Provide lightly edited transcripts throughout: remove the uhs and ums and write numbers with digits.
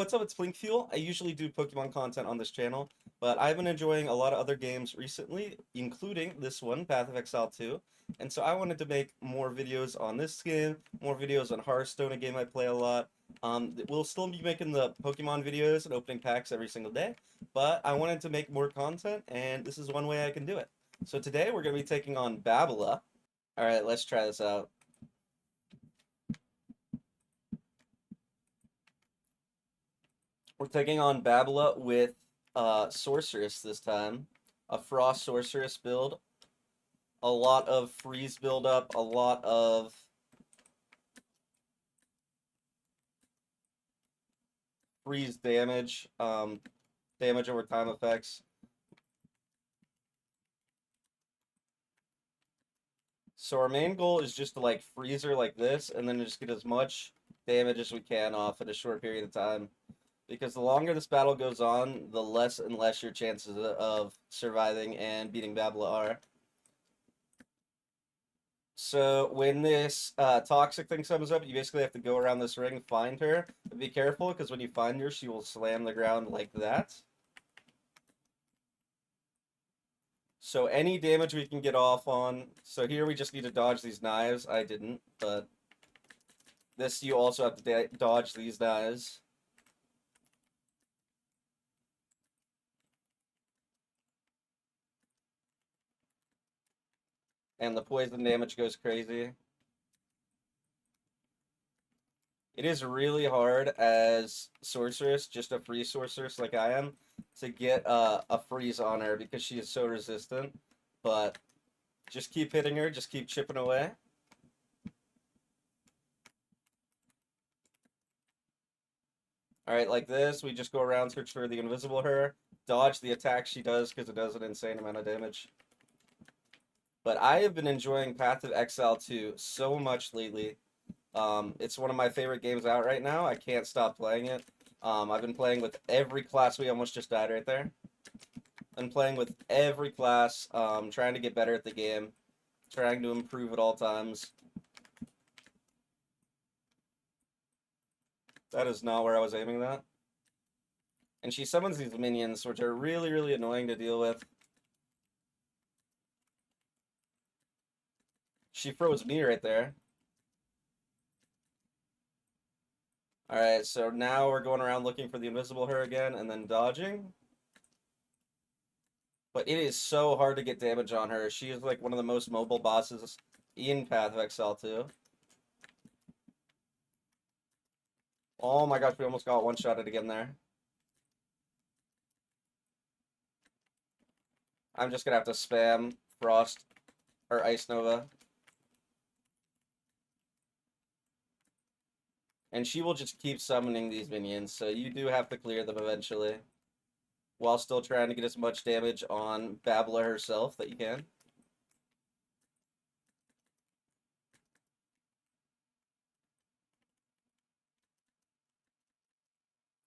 What's up, it's Blink Fuel. I usually do Pokemon content on this channel, but I've been enjoying a lot of other games recently, including this one, Path of Exile 2. And so I wanted to make more videos on this game, more videos on Hearthstone, a game I play a lot. We'll still be making the Pokemon videos and opening packs every single day, but I wanted to make more content, and this is one way I can do it. So today we're going to be taking on Balbala. Alright, let's try this out. We're taking on Balbala with Sorceress this time. A Frost Sorceress build. A lot of freeze buildup, a lot of freeze damage, damage over time effects. So our main goal is just to like freeze her like this, and then just get as much damage as we can off in a short period of time. Because the longer this battle goes on, the less and less your chances of surviving and beating Balbala are. So when this toxic thing comes up, you basically have to go around this ring, find her. But be careful, because when you find her, she will slam the ground like that. So any damage we can get off on. So here we just need to dodge these knives. I didn't, but this you also have to dodge these knives. And the poison damage goes crazy. It is really hard as Sorceress, just a free Sorceress like I am, to get a freeze on her because she is so resistant. But just keep hitting her, just keep chipping away. Alright, like this, we just go around, search for the invisible her, dodge the attack she does because it does an insane amount of damage. But I have been enjoying Path of Exile 2 so much lately. It's one of my favorite games out right now. I can't stop playing it. I've been playing with every class. We almost just died right there. I'm playing with every class, trying to get better at the game, trying to improve at all times. That is not where I was aiming that. And she summons these minions, which are really, really annoying to deal with. She froze me right there. Alright, so now we're going around looking for the invisible her again, and then dodging. But it is so hard to get damage on her. She is like one of the most mobile bosses in Path of Exile 2. Oh my gosh, we almost got one-shotted again there. I'm just gonna have to spam Frost or Ice Nova. And she will just keep summoning these minions, so you do have to clear them eventually. While still trying to get as much damage on Balbala herself that you can.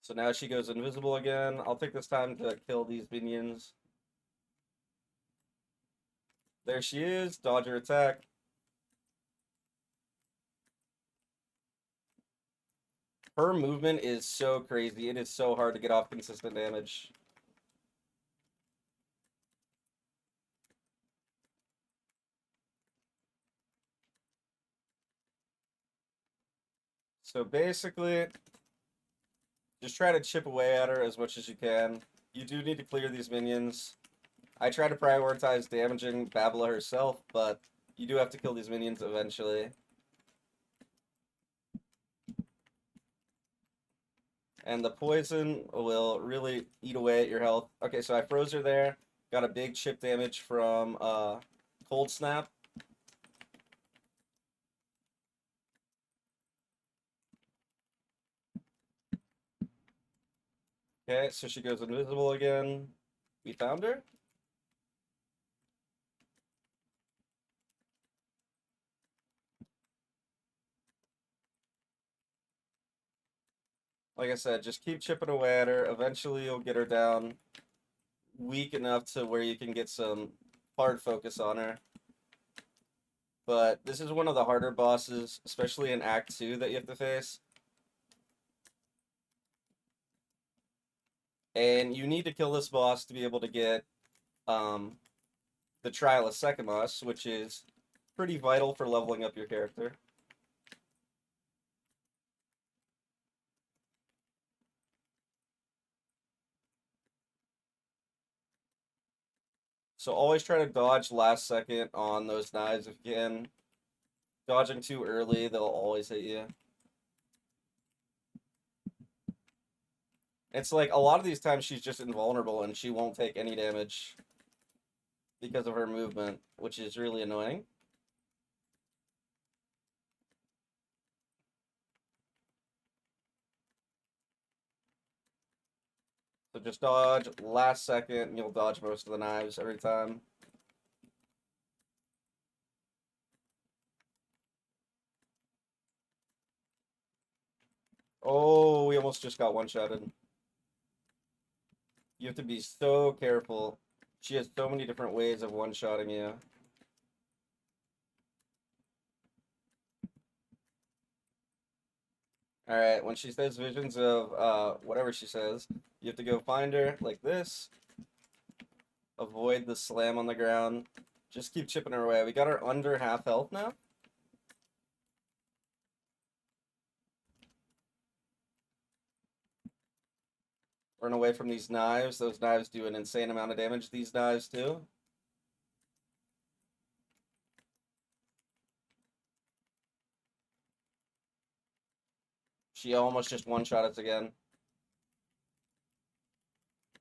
So now she goes invisible again. I'll take this time to kill these minions. There she is. Dodge her attack. Her movement is so crazy. It is so hard to get off consistent damage. So basically, just try to chip away at her as much as you can. You do need to clear these minions. I try to prioritize damaging Balbala herself, but you do have to kill these minions eventually. And the poison will really eat away at your health. Okay, so I froze her there. Got a big chip damage from Cold Snap. Okay, so she goes invisible again. We found her. Like I said, just keep chipping away at her. Eventually you'll get her down weak enough to where you can get some hard focus on her. But this is one of the harder bosses, especially in Act 2 that you have to face. And you need to kill this boss to be able to get the Trial of Sekamos, which is pretty vital for leveling up your character. So always try to dodge last second on those knives if you can. Dodging too early, they'll always hit you. It's like a lot of these times she's just invulnerable and she won't take any damage because of her movement, which is really annoying. So just dodge last second and you'll dodge most of the knives every time. Oh, we almost just got one-shotted. You have to be so careful. She has so many different ways of one-shotting you. Alright, when she says visions of whatever she says, you have to go find her like this. Avoid the slam on the ground. Just keep chipping her away. We got her under half health now. Run away from these knives. Those knives do an insane amount of damage. These knives too. She almost just one-shot us again.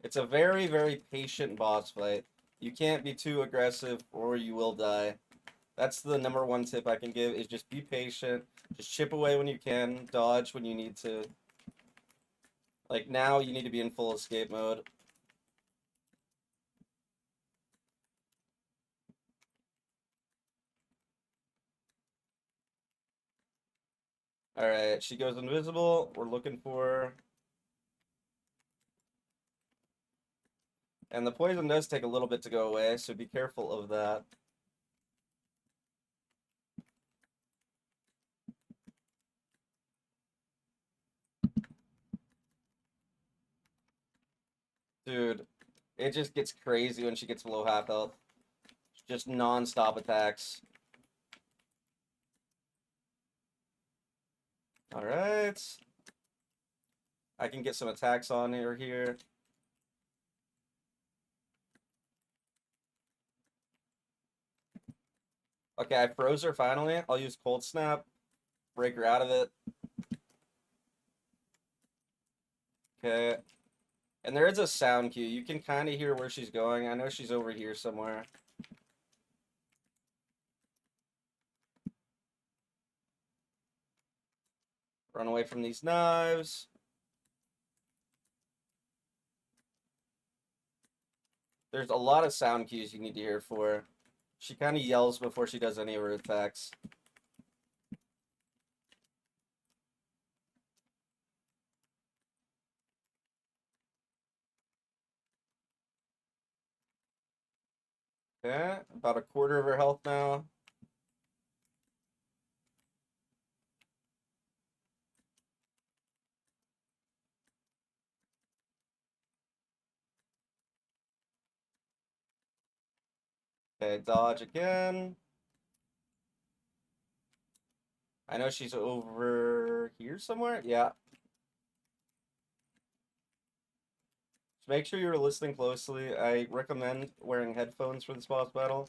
It's a very, very patient boss fight. You can't be too aggressive or you will die. That's the number one tip I can give is just be patient. Just chip away when you can. Dodge when you need to. Like now you need to be in full escape mode. Alright, she goes invisible. We're looking for her. And the poison does take a little bit to go away, so be careful of that. Dude, it just gets crazy when she gets below half health. Just non-stop attacks. Alright. I can get some attacks on her here. Okay, I froze her finally. I'll use Cold Snap. Break her out of it. Okay. And there is a sound cue. You can kind of hear where she's going. I know she's over here somewhere. Run away from these knives. There's a lot of sound cues you need to hear for her. She kind of yells before she does any of her attacks. Okay, about a quarter of her health now. Okay, dodge again. I know she's over here somewhere. Yeah. Just make sure you're listening closely. I recommend wearing headphones for this boss battle.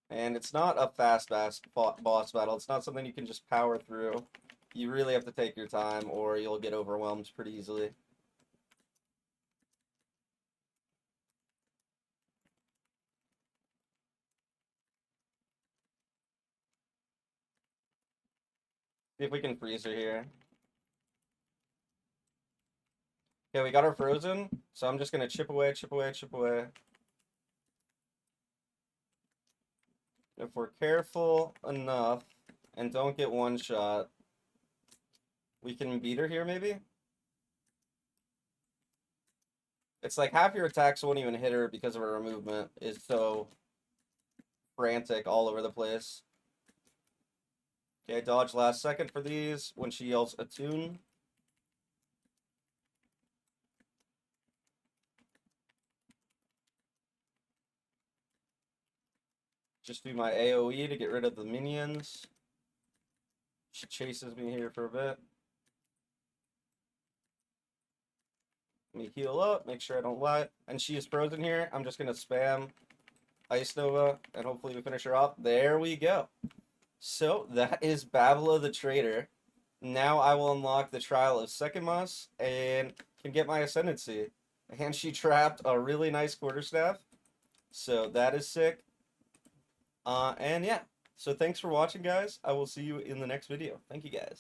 And it's not a fast boss battle. It's not something you can just power through. You really have to take your time or you'll get overwhelmed pretty easily. See if we can freeze her here. Okay, we got her frozen, so I'm just gonna chip away, chip away, chip away. If we're careful enough and don't get one shot, we can beat her here maybe? It's like half your attacks won't even hit her because of her movement is so frantic all over the place. Okay, dodge last second for these when she yells attune. Just do my AoE to get rid of the minions. She chases me here for a bit. Let me heal up, make sure I don't lie. And she is frozen here. I'm just going to spam Ice Nova, and hopefully we finish her off. There we go. So that is Balbala the Traitor. Now I will unlock the Trial of Second Moss and can get my Ascendancy. And she trapped a really nice quarterstaff. So that is sick. And yeah. So thanks for watching, guys. I will see you in the next video. Thank you, guys.